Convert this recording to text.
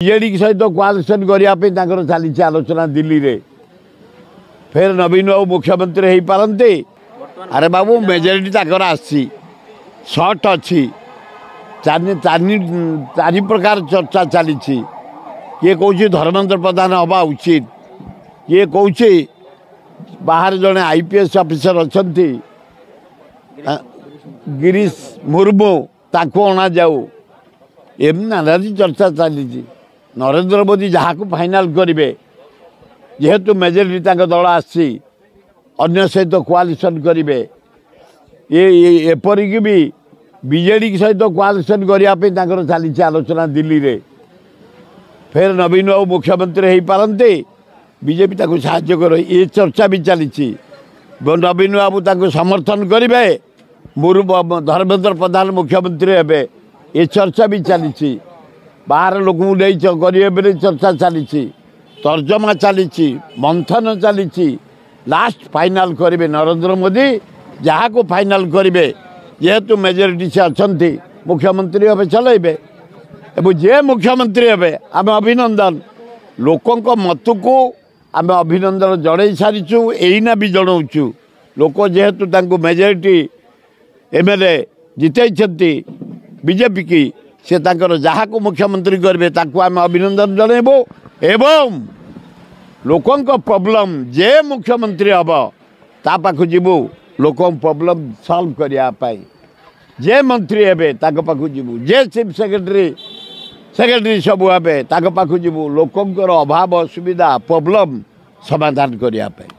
BJD सहित कोआलिशन करने चली आलोचना दिल्ली रे फिर नवीन बाबू मुख्यमंत्री हो पारते। अरे बाबू मेजोरिटी तक आसी सर्ट अच्छी चारि प्रकार चर्चा चली किए कौन धर्मेंद्र प्रधान हवा उचित किए कौन बाहर जड़े आईपीएस ऑफिसर अच्छा गिरीश मुर्मू ताको अणा जाऊ एम नानादी चर्चा चली। नरेंद्र मोदी जहाँ को फाइनाल करेंगे जेहेतु मेजोरिटी दल आसी अन्य सहित कोआलिशन करेंगे ये एपरिक भी बीजेडी सहित कोआलिशन करने चली आलोचना दिल्ली रे फिर नवीन बाबू मुख्यमंत्री हो पारते बीजेपी ताको साहाय्य कर ये चर्चा भी चली। नवीन बाबू समर्थन करेंगे धर्मेंद्र प्रधान मुख्यमंत्री हे ये चर्चा भी चली। बाहर लोक करेंगे चर्चा चली तर्जमा चली मंथन चली लास्ट फाइनाल करेंगे नरेंद्र मोदी जहाँ को फाइनाल करेंगे जेहेतु मेजोरिटी से अच्छा मुख्यमंत्री हे चलेबे जे मुख्यमंत्री हे आम अभिनंदन लोकों मत को आम अभिनंदन जड़े सारीचु एना भी जनाऊँ लोक जेहेतु मेजोरिटी एमएलए जितई बीजेपी की से जहाँ को मुख्यमंत्री करेंगे आम अभिनंदन जनइबू एवं लोकों प्रॉब्लम जे मुख्यमंत्री हम ता पाख जीवु लोक प्रॉब्लम सॉल्व करने जे मंत्री हे पाख जीवु जे चीफ सेक्रेटरी सब हे पाख जीवु लोकों अभाव असुविधा प्रॉब्लम समाधान करने।